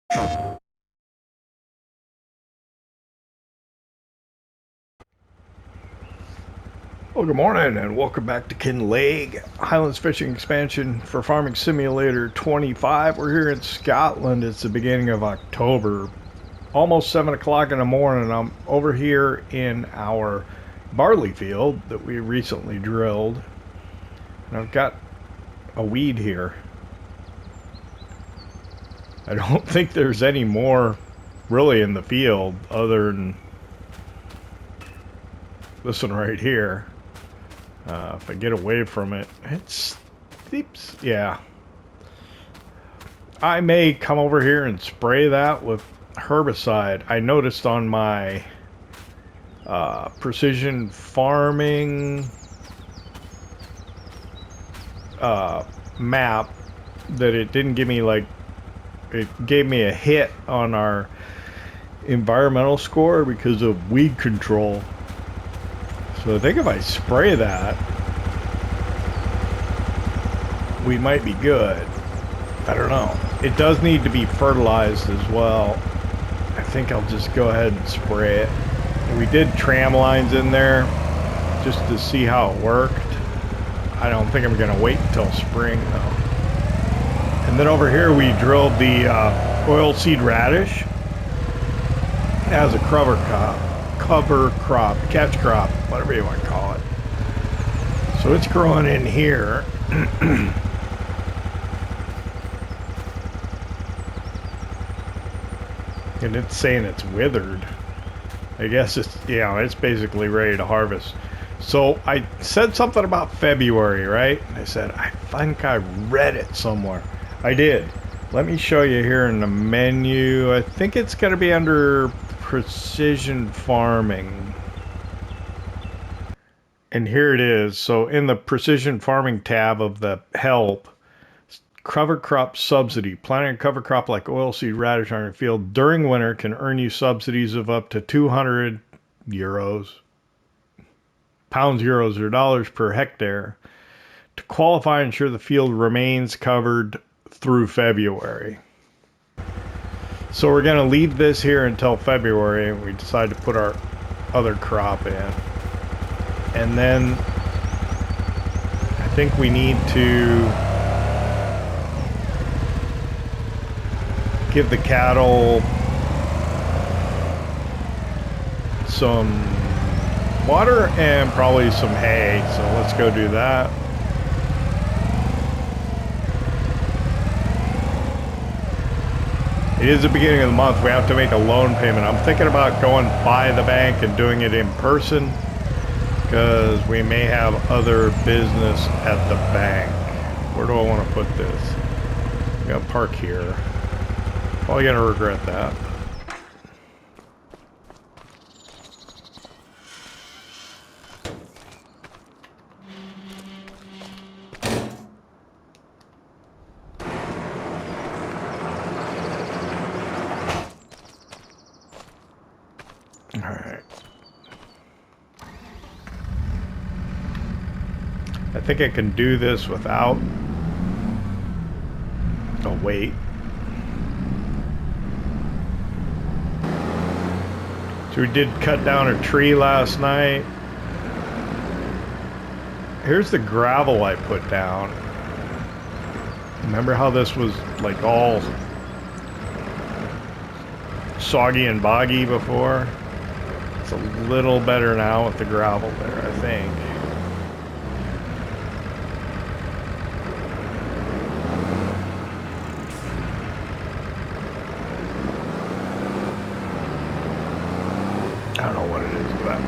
Well, good morning and welcome back to Kinlaig, Highlands Fishing Expansion for Farming Simulator 25. We're here in Scotland. It's the beginning of October, almost 7 o'clock in the morning. I'm over here in our barley field that we recently drilled. And I've got a weed here. I don't think there's any more really in the field other than this one right here. If I get away from it, it's steeps. Yeah. I may come over here and spray that with herbicide. I noticed on my precision farming map that it didn't give me it gave me a hit on our environmental score because of weed control. So I think if I spray that, we might be good. I don't know. It does need to be fertilized as well. I think I'll just go ahead and spray it. We did tram lines in there just to see how it worked. I don't think I'm going to wait until spring though. And then over here we drilled the oilseed radish as a cover crop, catch crop, whatever you want to call it. So it's growing in here. And it's saying it's withered. I guess it's, yeah, it's basically ready to harvest. So I said something about February, right? I said, I think I read it somewhere. I did. Let me show you here in the menu. I think it's going to be under precision farming. And here it is. So in the precision farming tab of the help, cover crop subsidy. Planting a cover crop like oilseed radish on your field during winter can earn you subsidies of up to 200 euros, pounds, euros, or dollars per hectare. To qualify, ensure the field remains covered through February. So we're going to leave this here until February, and we decide to put our other crop in. And then I think we need to give the cattle some water and probably some hay. So let's go do that. It is the beginning of the month. We have to make a loan payment. I'm thinking about going by the bank and doing it in person because we may have other business at the bank. Where do I want to put this? I'm going to park here. Probably going to regret that. Alright. I think I can do this without a weight. So we did cut down a tree last night. Here's the gravel I put down. Remember how this was like all soggy and boggy before? It's a little better now with the gravel there, I think. I don't know what it is, but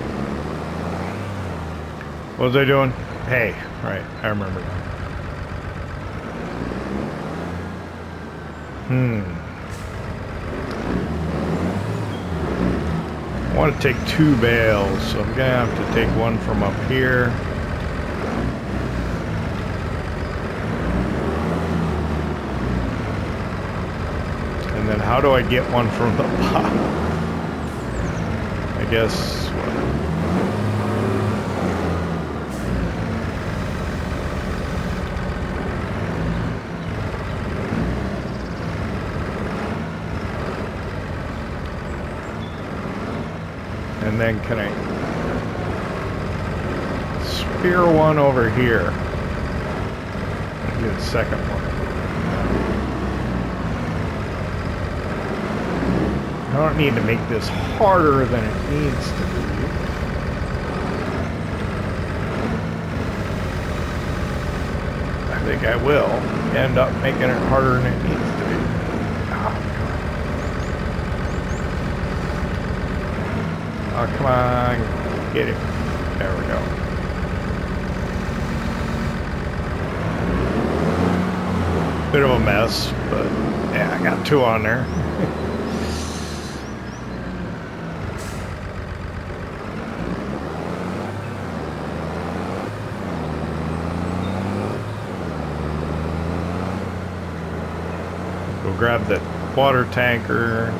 what was I doing? Hey, right, I remember now. I want to take 2 bales, so I'm gonna have to take one from up here. And then how do I get one from the bottom? I guess what? And then can I spear one over here? Do the second one. I don't need to make this harder than it needs to be. I think I will end up making it harder than it needs to be. Oh, come on. Get it. There we go. Bit of a mess, but yeah, I got two on there. Go grab that water tanker.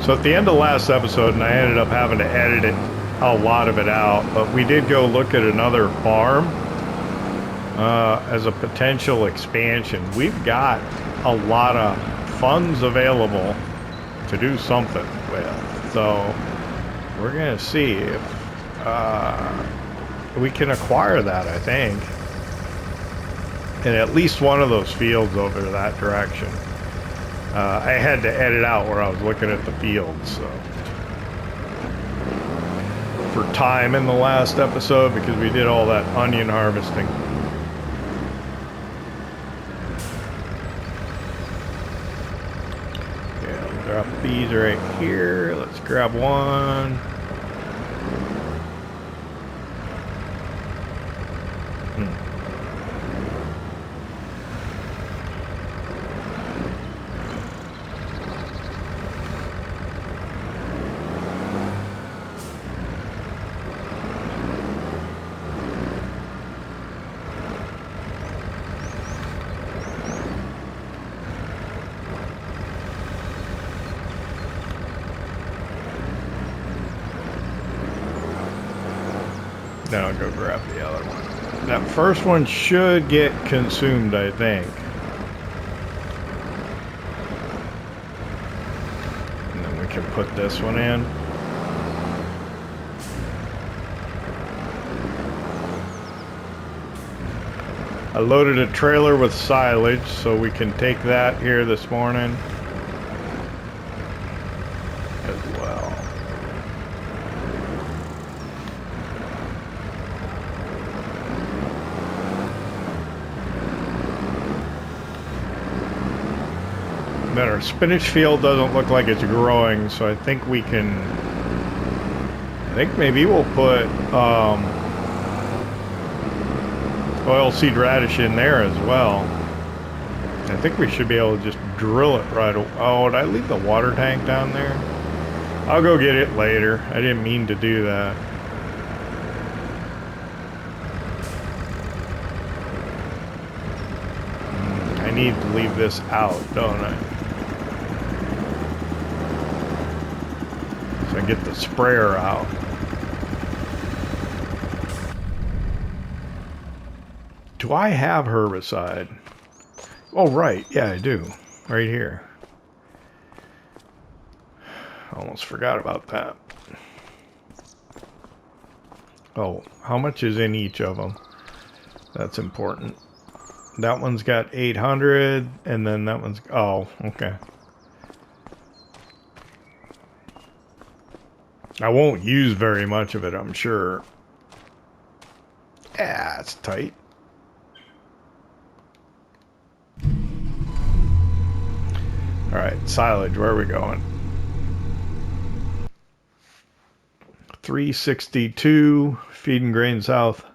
So at the end of last episode, and I ended up having to edit it, a lot of it out, but we did go look at another farm as a potential expansion. We've got a lot of funds available to do something with, so we're gonna see if we can acquire that, I think, in at least one of those fields over that direction. I had to edit out where I was looking at the fields, so for time in the last episode, because we did all that onion harvesting. Yeah, we'll drop these right here. Let's grab one. Now I'll go grab the other one. That first one should get consumed, I think. And then we can put this one in. I loaded a trailer with silage, so we can take that here this morning as well. But our spinach field doesn't look like it's growing, so I think we can, I think maybe we'll put oilseed radish in there as well. I think we should be able to just drill it right away. Oh, did I leave the water tank down there? I'll go get it later. I didn't mean to do that. I need to leave this out, don't I? So I get the sprayer out. Do I have herbicide? Oh, right. Yeah, I do. Right here. Almost forgot about that. Oh, how much is in each of them? That's important. That one's got 800, and then that one's... Oh, okay. I won't use very much of it, I'm sure. Ah, it's tight. Alright, silage, where are we going? 362, feeding grain south.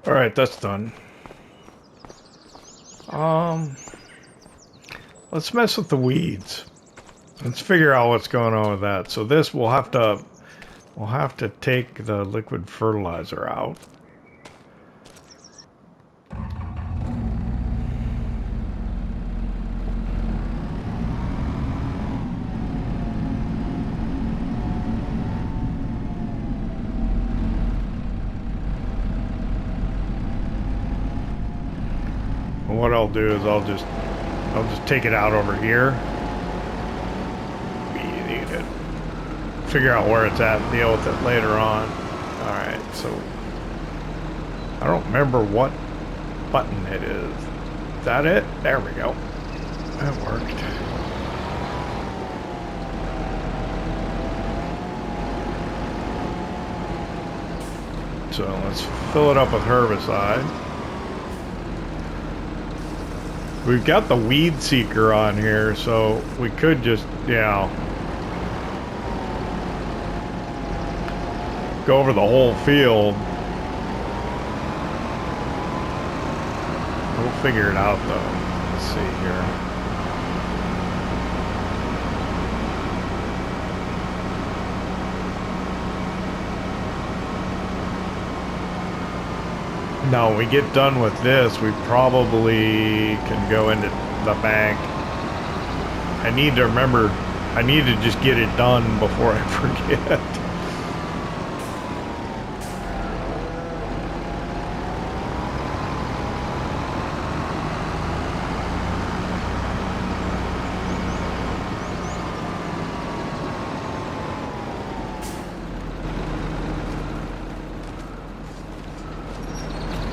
All right, that's done. Let's mess with the weeds. Let's figure out what's going on with that. So this we'll have to take the liquid fertilizer out. And what I'll do is I'll just take it out over here. We need it. Figure out where it's at and deal with it later on. Alright, so I don't remember what button it is. Is that it? There we go. That worked. So let's fill it up with herbicide. We've got the weed seeker on here, so we could just, go over the whole field. We'll figure it out though. Let's see here. Now, when we get done with this, we probably can go into the bank. I need to remember, I need to just get it done before I forget.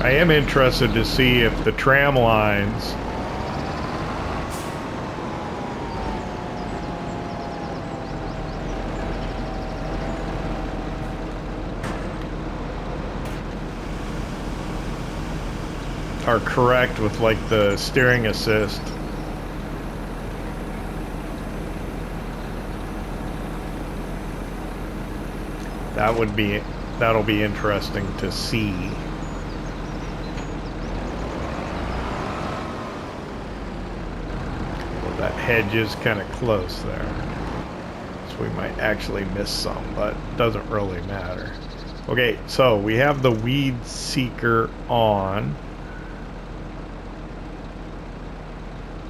I am interested to see if the tram lines are correct with like the steering assist. That'll be interesting to see. That hedge is kind of close there, so we might actually miss some, but it doesn't really matter. Okay, so we have the weed seeker on.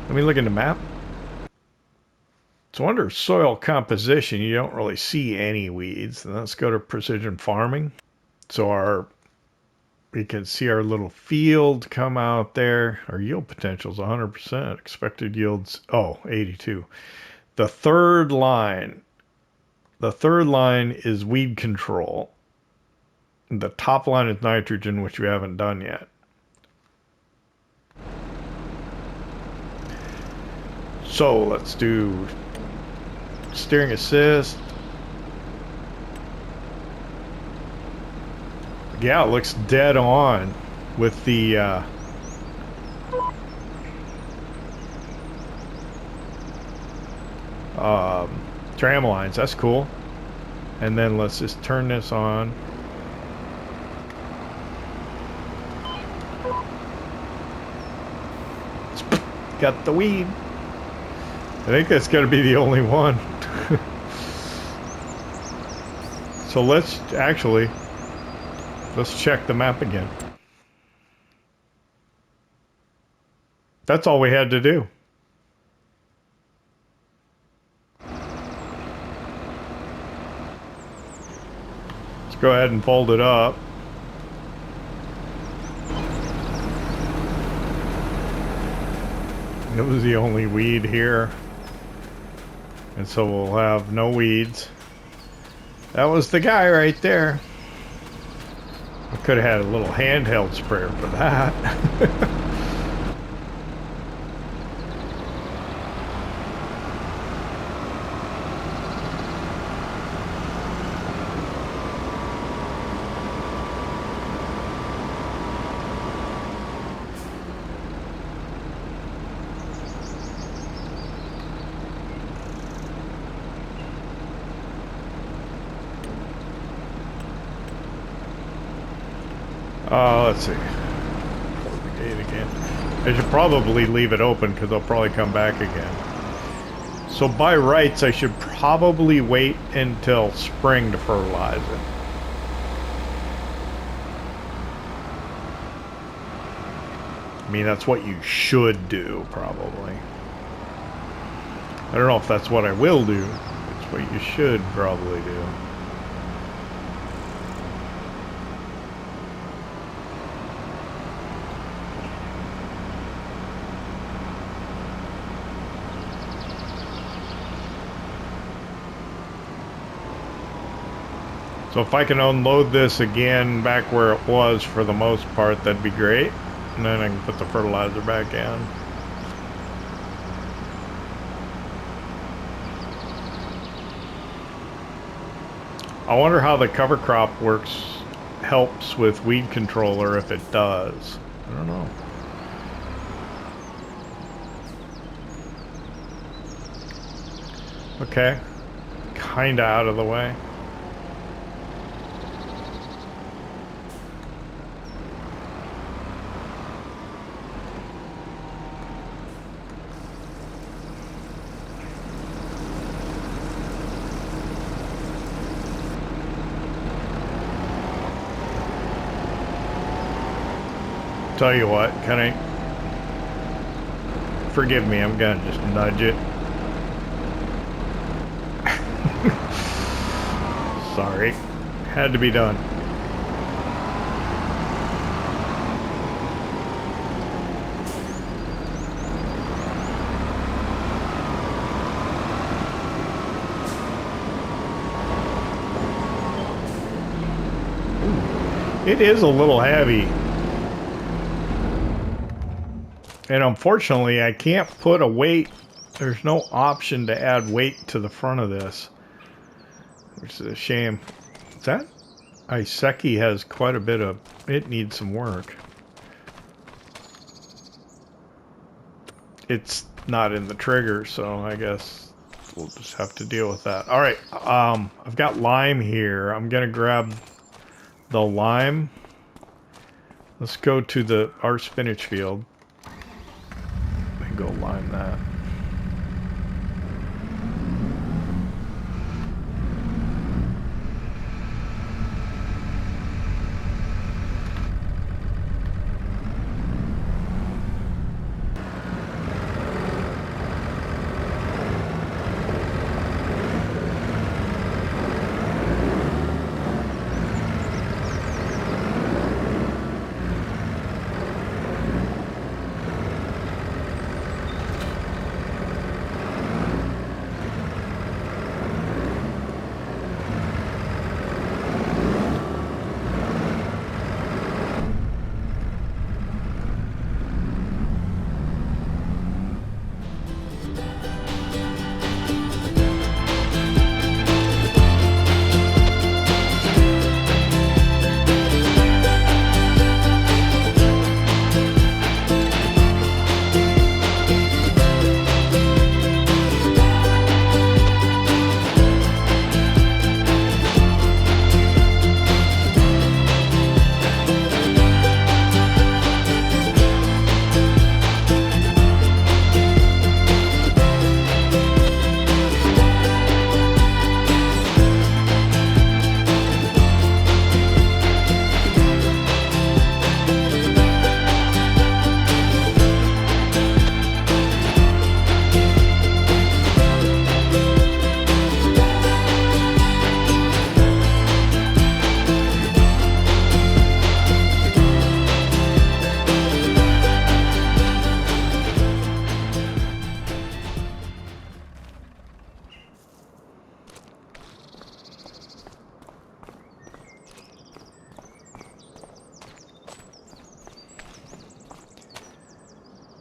Let me look in the map. So under soil composition, you don't really see any weeds. And let's go to precision farming. So we can see our little field come out there. Our yield potential is 100%. Expected yields, 82. The third line is weed control. The top line is nitrogen, which we haven't done yet. So let's do steering assist. Yeah, it looks dead on with the tram lines. That's cool. And then let's just turn this on. Got the weed. I think that's going to be the only one. So let's check the map again. That's all we had to do. Let's go ahead and fold it up. It was the only weed here. And so we'll have no weeds. That was the guy right there. I could have had a little handheld sprayer for that. Let's see. Close the gate again. I should probably leave it open because they'll probably come back again. So by rights, I should probably wait until spring to fertilize it. I mean, that's what you should do, probably. I don't know if that's what I will do. It's what you should probably do. So if I can unload this again back where it was for the most part, that'd be great. And then I can put the fertilizer back in. I wonder how the cover crop helps with weed control, or if it does. I don't know. Okay. Kinda out of the way. Tell you what, can I... Forgive me, I'm gonna just nudge it. Sorry. Had to be done. It is a little heavy. And unfortunately, I can't put a weight. There's no option to add weight to the front of this, which is a shame. That Iseki has quite a bit of... It needs some work. It's not in the trigger, so I guess we'll just have to deal with that. All right, I've got lime here. I'm gonna grab the lime. Let's go to our spinach field. Go line that.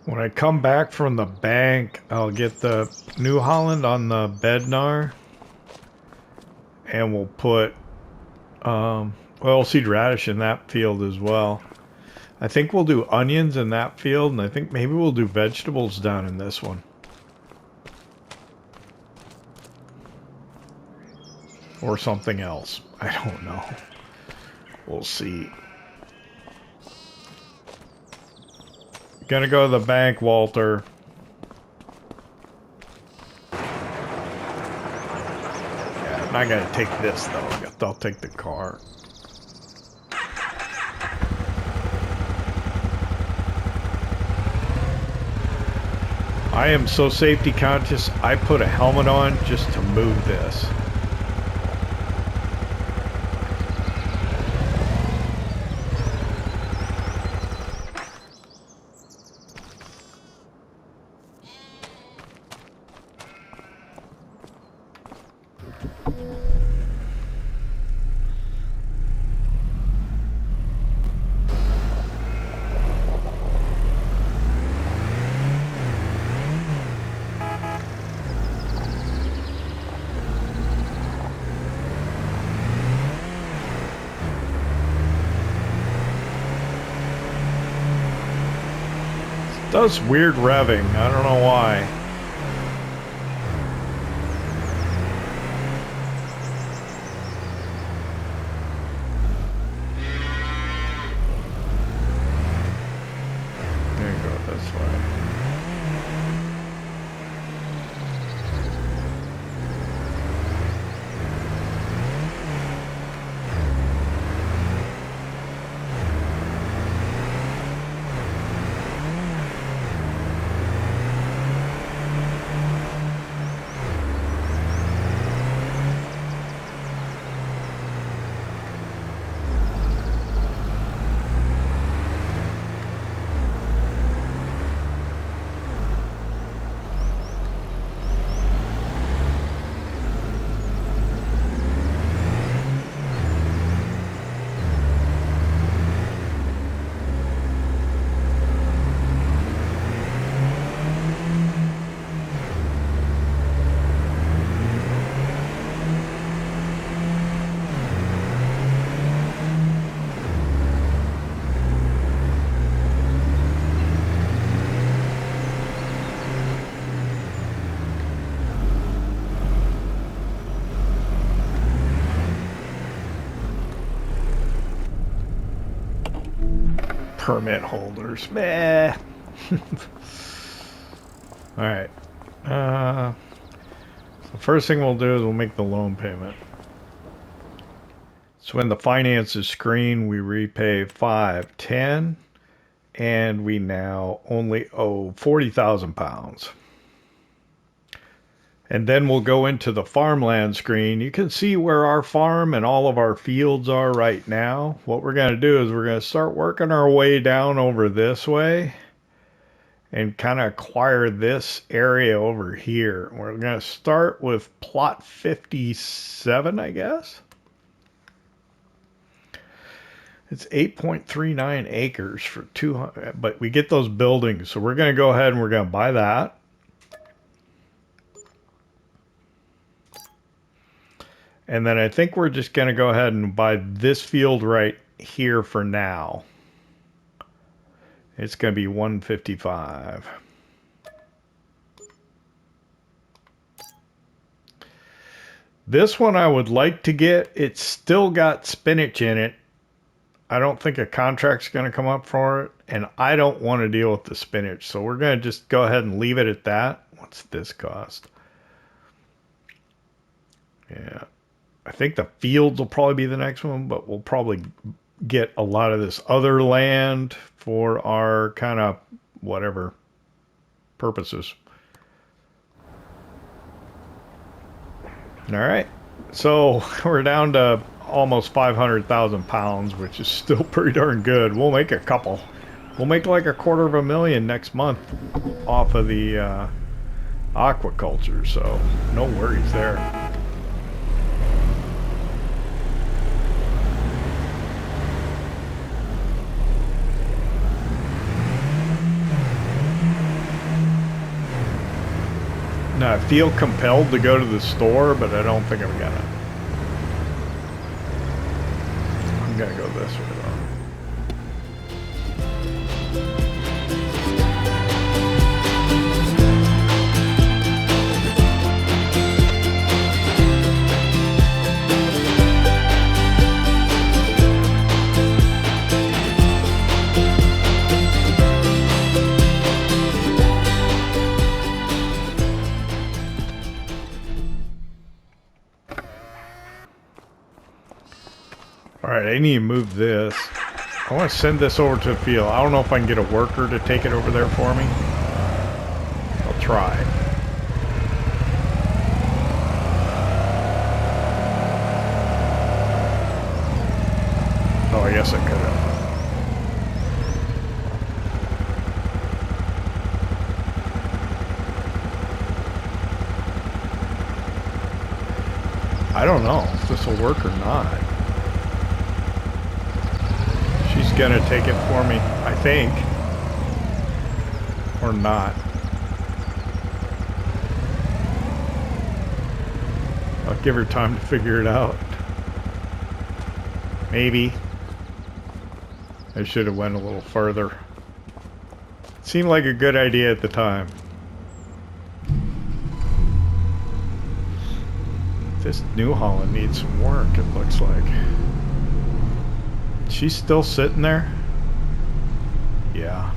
When I come back from the bank, I'll get the New Holland on the Bednar, and we'll put oilseed radish in that field as well. I think we'll do onions in that field, and I think maybe we'll do vegetables down in this one. Or something else. I don't know. We'll see. Gonna go to the bank, Walter. Yeah, I'm not gonna take this though. I guess I'll take the car. I am so safety conscious, I put a helmet on just to move this. Does weird revving. I don't know why. There you go, this way. Permit holders. Meh. Alright. So first thing we'll do is we'll make the loan payment. So in the finances screen, we repay 510, and we now only owe 40,000 pounds. And then we'll go into the farmland screen. You can see where our farm and all of our fields are right now. What we're going to do is we're going to start working our way down over this way and kind of acquire this area over here. We're going to start with plot 57, I guess. It's 8.39 acres for 200, but we get those buildings. So we're going to go ahead and we're going to buy that. And then I think we're just going to go ahead and buy this field right here for now. It's going to be 155. This one I would like to get. It's still got spinach in it. I don't think a contract's going to come up for it. And I don't want to deal with the spinach. So we're going to just go ahead and leave it at that. What's this cost? Yeah. I think the fields will probably be the next one, but we'll probably get a lot of this other land for our kind of whatever purposes. All right. So we're down to almost 500,000 pounds, which is still pretty darn good. We'll make a couple. We'll make like $250,000 next month off of the aquaculture. So no worries there. Now, I feel compelled to go to the store, but I don't think I'm gonna. I'm gonna go this way, though. I need to move this. I want to send this over to the field. I don't know if I can get a worker to take it over there for me. I'll try. Oh, I guess I could have. I don't know if this will work or not. She's gonna take it for me, I think. Or not. I'll give her time to figure it out. Maybe. I should have went a little further. Seemed like a good idea at the time. This New Holland needs some work, it looks like. She's still sitting there? Yeah.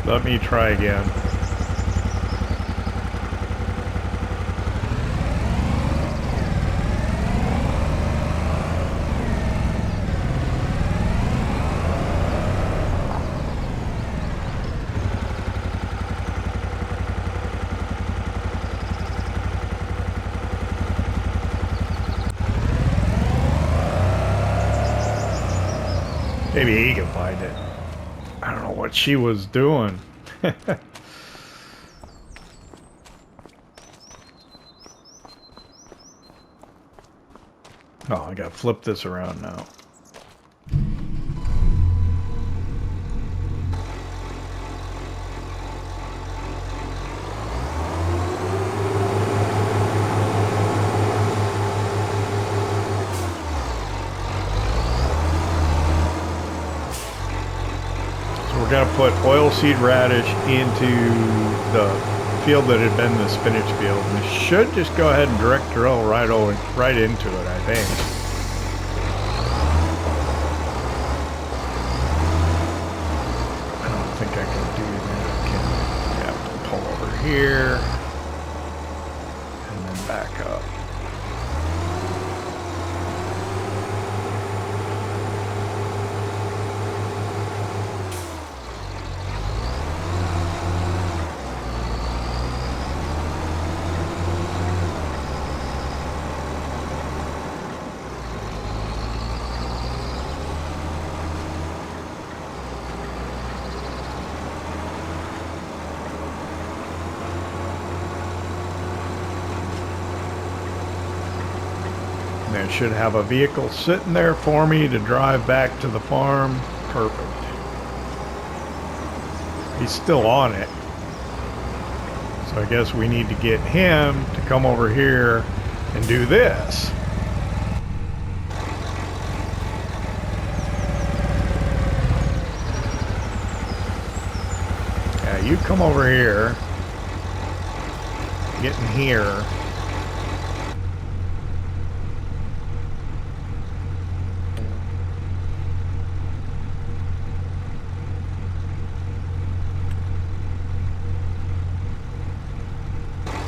Let me try again. Maybe he can find it. I don't know what she was doing. Oh, I gotta flip this around now. We're going to put oilseed radish into the field that had been the spinach field. And it should just go ahead and direct drill right into it, I think. I don't think I can do that. I have to pull over here and then back up. I should have a vehicle sitting there for me to drive back to the farm. Perfect. He's still on it. So I guess we need to get him to come over here and do this. Yeah, you come over here. Get in here.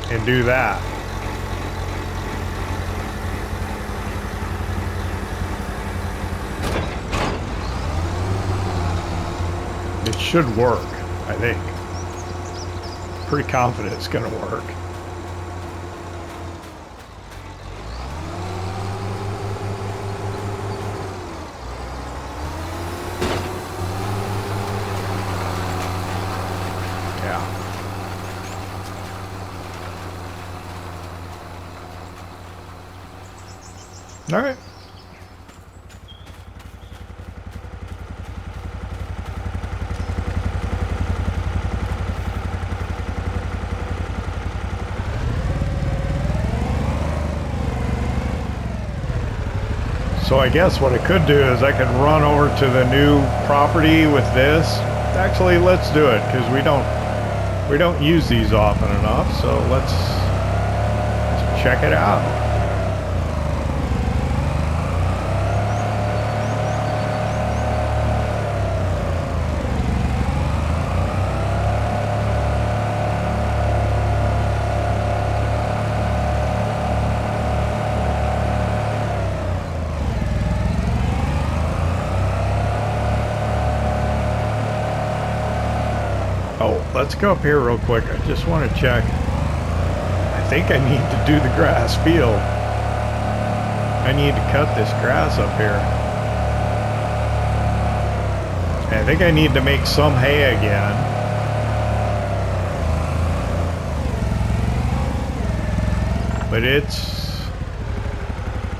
And do that. It should work, I think. Pretty confident it's gonna work. All right. So I guess what I could do is I could run over to the new property with this. Actually, let's do it because we don't use these often enough. So let's check it out. Oh, let's go up here real quick. I just want to check. I think I need to do the grass field. I need to cut this grass up here. I think I need to make some hay again. But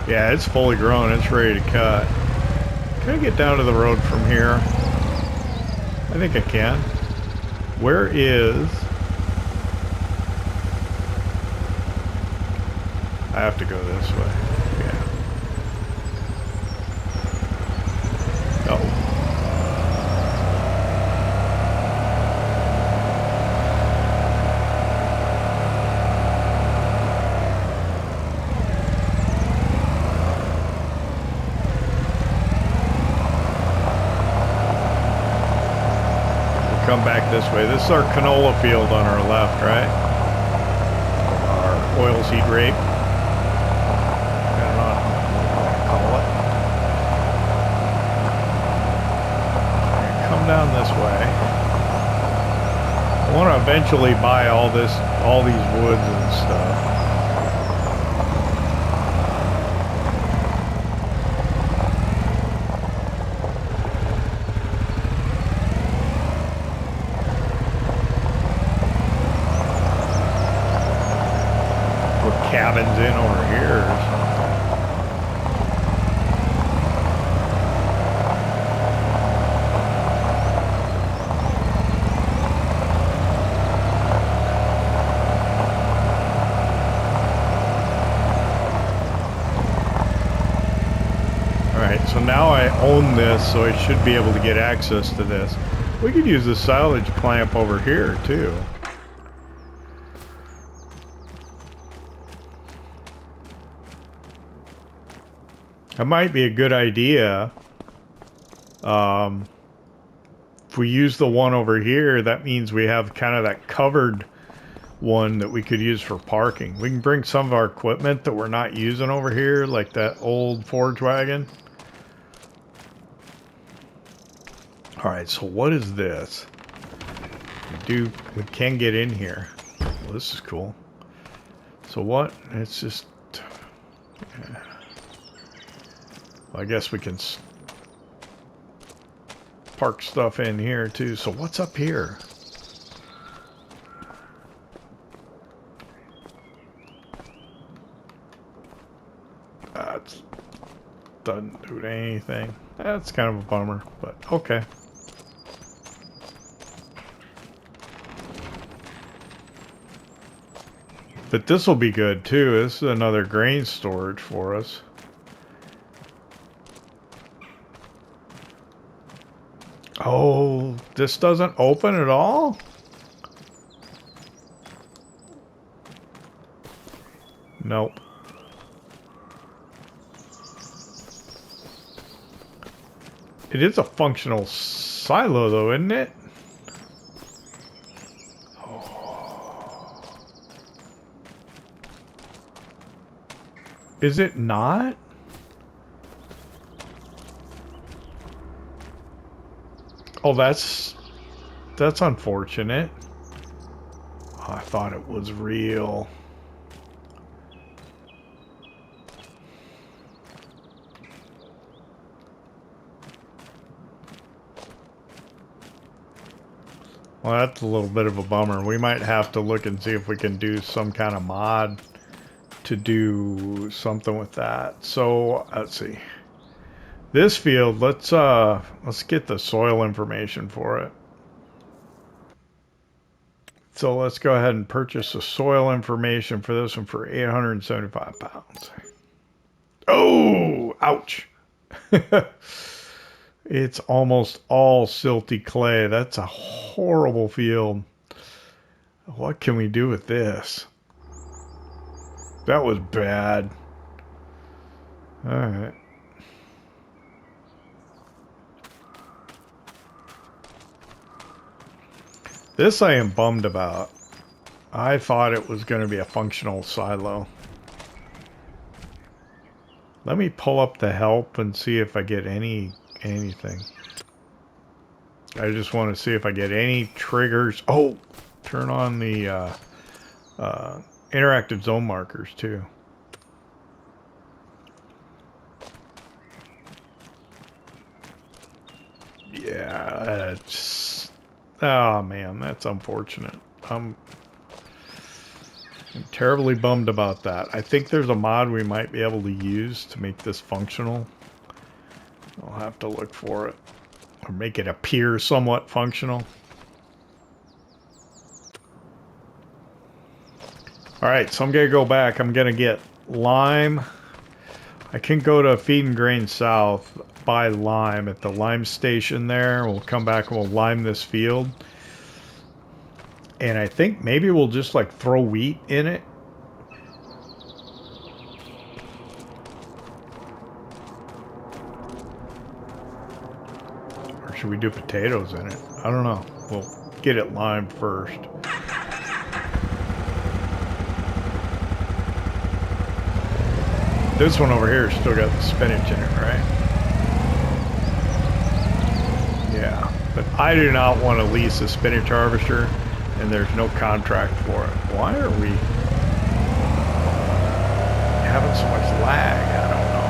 yeah, it's fully grown. It's ready to cut. Can I get down to the road from here? I think I can. Where is... I have to go this way. Yeah. Oh. Come back this way. This is our canola field on our left, right? Our oilseed rape. I don't know what to call it. Come down this way. I want to eventually buy all these woods and stuff. Cabins in over here. Alright, so now I own this, so I should be able to get access to this. We could use the silage clamp over here too. That might be a good idea. If we use the one over here, that means we have kind of that covered one that we could use for parking. We can bring some of our equipment that we're not using over here, like that old forage wagon. Alright, so what is this? We can get in here. Well, this is cool. So what? It's just... Yeah. I guess we can park stuff in here too. So what's up here? That doesn't do anything. That's kind of a bummer, but okay. But this will be good too. This is another grain storage for us. Oh, this doesn't open at all? Nope. It is a functional silo though, isn't it? Oh. Is it not? Oh, that's unfortunate. Oh, I thought it was real. Well, that's a little bit of a bummer. We might have to look and see if we can do some kind of mod to do something with that. So, let's see. This field, let's get the soil information for it. So let's go ahead and purchase the soil information for this one for 875 pounds. Oh, ouch. It's almost all silty clay. That's a horrible field. What can we do with this? That was bad. All right. This I am bummed about. I thought it was going to be a functional silo. Let me pull up the help and see if I get anything. I just want to see if I get any triggers. Oh, turn on the interactive zone markers too. Yeah, that's... Oh man, that's unfortunate. I'm terribly bummed about that. I think there's a mod we might be able to use to make this functional. I'll have to look for it. Or make it appear somewhat functional. Alright, so I'm going to go back. I'm going to get lime. I can go to Feed and Grain South, buy lime at the lime station there. We'll come back and we'll lime this field. And I think maybe we'll just like throw wheat in it. Or should we do potatoes in it? I don't know. We'll get it limed first. This one over here still got the spinach in it, right? Yeah, but I do not want to lease a spinach harvester, and there's no contract for it. Why are we having so much lag? I don't know.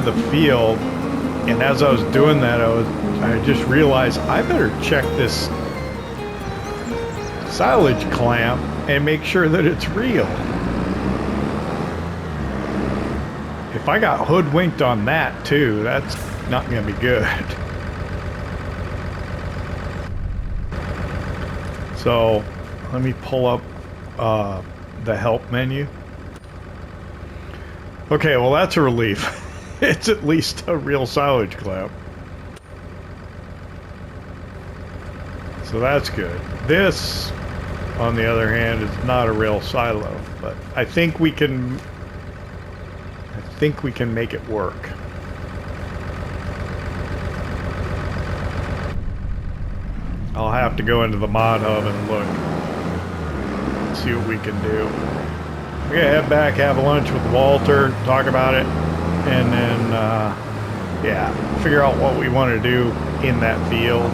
The field, and as I was doing that, I just realized I better check this silage clamp and make sure that it's real. If I got hoodwinked on that too, that's not going to be good. So let me pull up the help menu. Okay, well that's a relief. It's at least a real silage clamp. So that's good. This, on the other hand, is not a real silo, but I think we can make it work. I'll have to go into the mod hub and look. See what we can do. We're gonna head back, have lunch with Walter, talk about it. And then, yeah, figure out what we want to do in that field.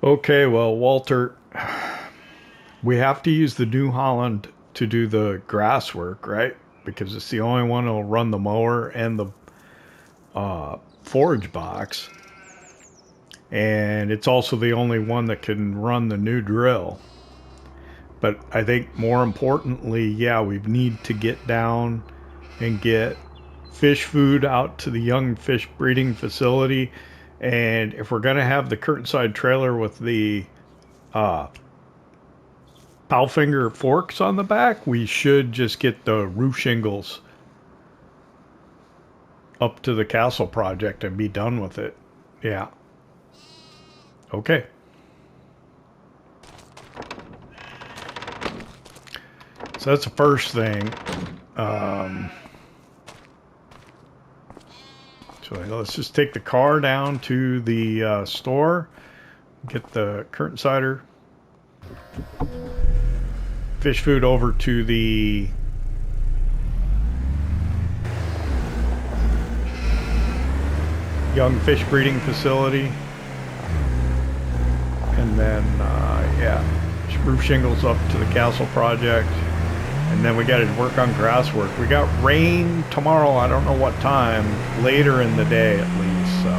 Okay, well, Walter, we have to use the New Holland to do the grass work, right? Because it's the only one that'll run the mower and the forage box. And it's also the only one that can run the new drill. But I think more importantly, yeah, we need to get down and get fish food out to the young fish breeding facility. And if we're going to have the curtain-side trailer with the Powfinger forks on the back, we should just get the roof shingles up to the castle project and be done with it. Yeah. Okay. So that's the first thing. So let's just take the car down to the store, get the curtain cider, fish food over to the young fish breeding facility, and then yeah, roof shingles up to the castle project, and then we got to work on grass work. We got rain tomorrow, I don't know what time, later in the day at least, so.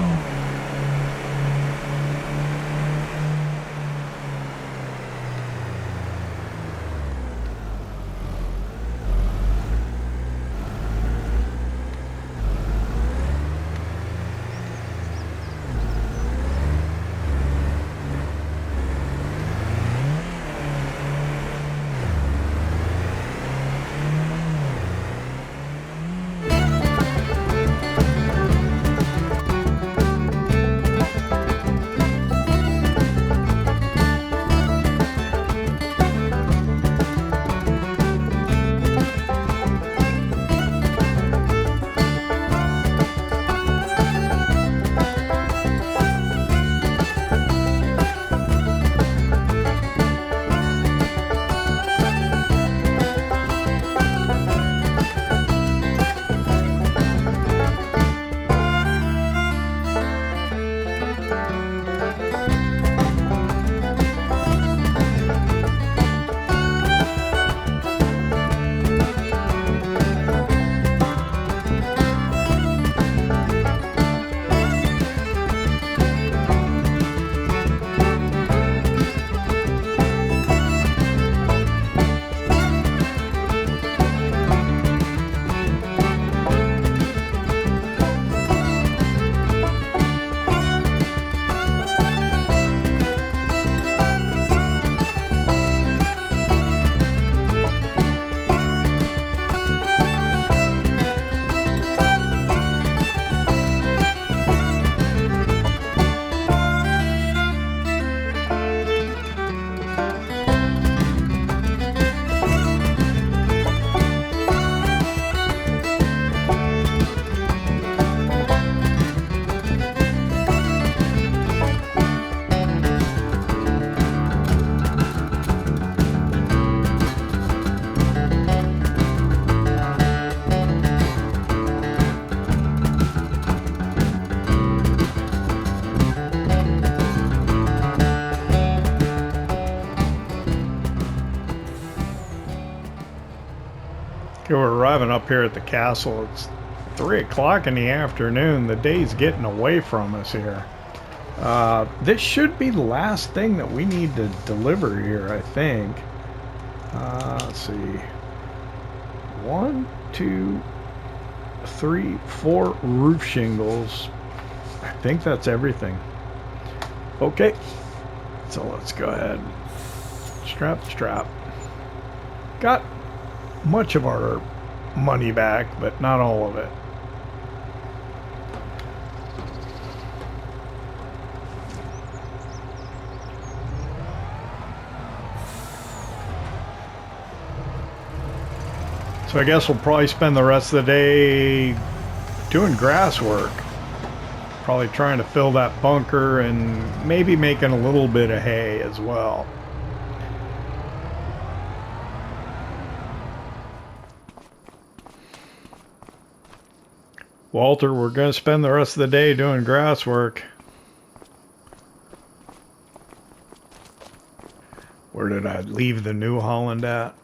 Okay, we're arriving up here at the castle. It's 3 o'clock in the afternoon. The day's getting away from us here. This should be the last thing that we need to deliver here, I think. Let's see. 1, 2, 3, 4 roof shingles. I think that's everything. Okay, so let's go ahead. Strap. Got much of our money back, but not all of it. So I guess we'll probably spend the rest of the day doing grass work. Probably trying to fill that bunker and maybe making a little bit of hay as well. Walter, we're going to spend the rest of the day doing grass work. Where did I leave the New Holland at?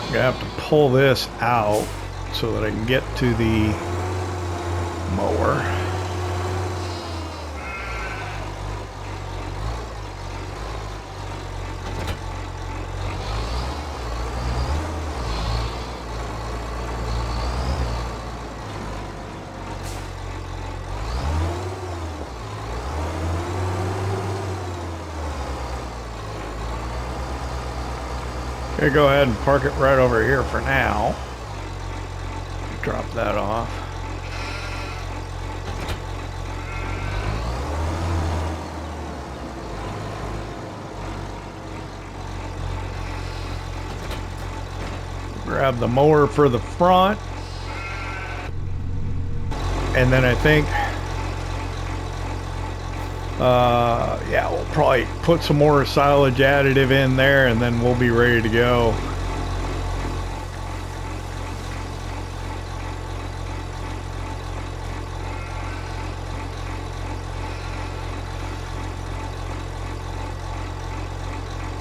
I have to pull this out so that I can get to the mower. Okay, go ahead and park it right over here for now. Drop that off. Grab the mower for the front. And then I think, yeah, we'll probably put some more silage additive in there and then we'll be ready to go.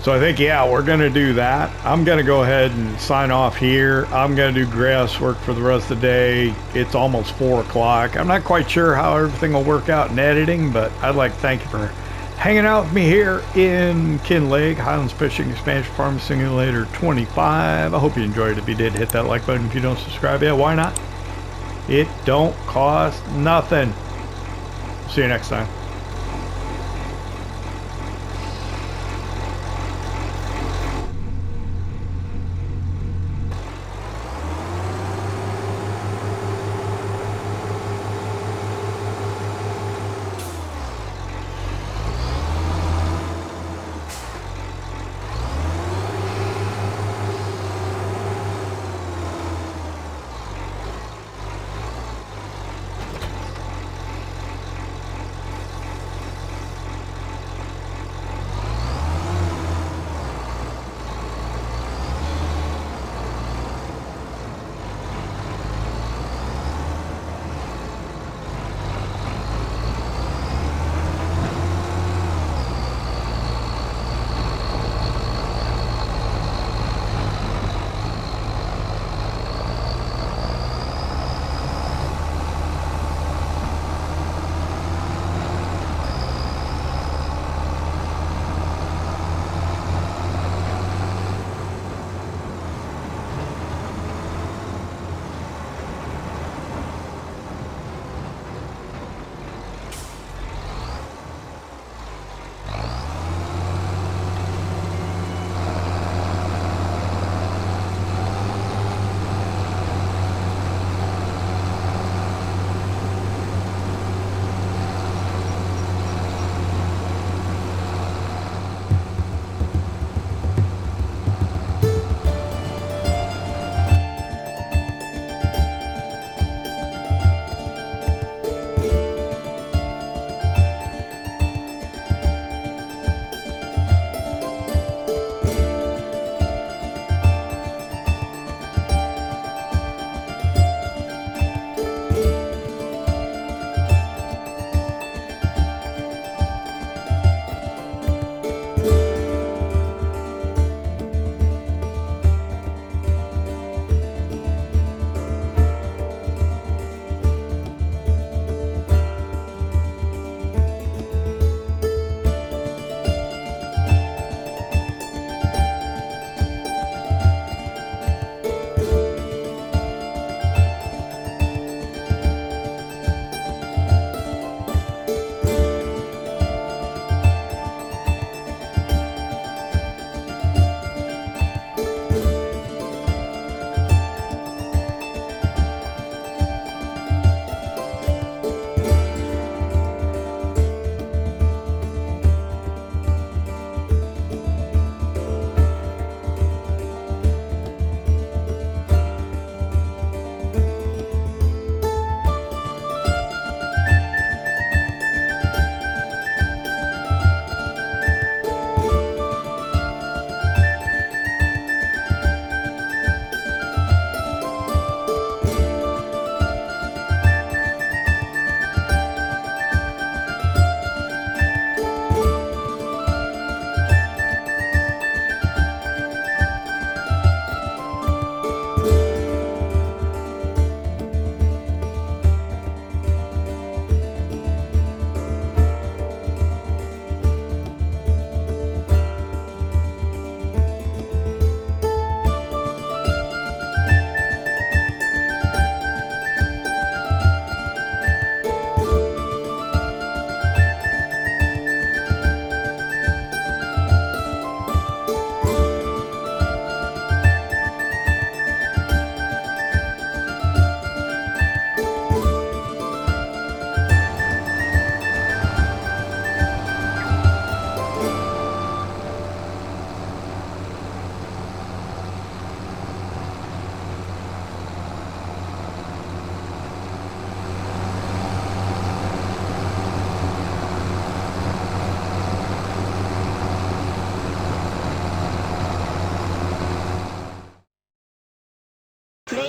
So I think, yeah, we're going to do that. I'm going to go ahead and sign off here. I'm going to do grass work for the rest of the day. It's almost 4 o'clock. I'm not quite sure how everything will work out in editing, but I'd like to thank you for hanging out with me here in Kinlaig, Highlands Fishing Expansion Farm Simulator 25. I hope you enjoyed it. If you did, hit that like button. If you don't subscribe yet, why not? It don't cost nothing. See you next time.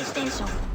ステーション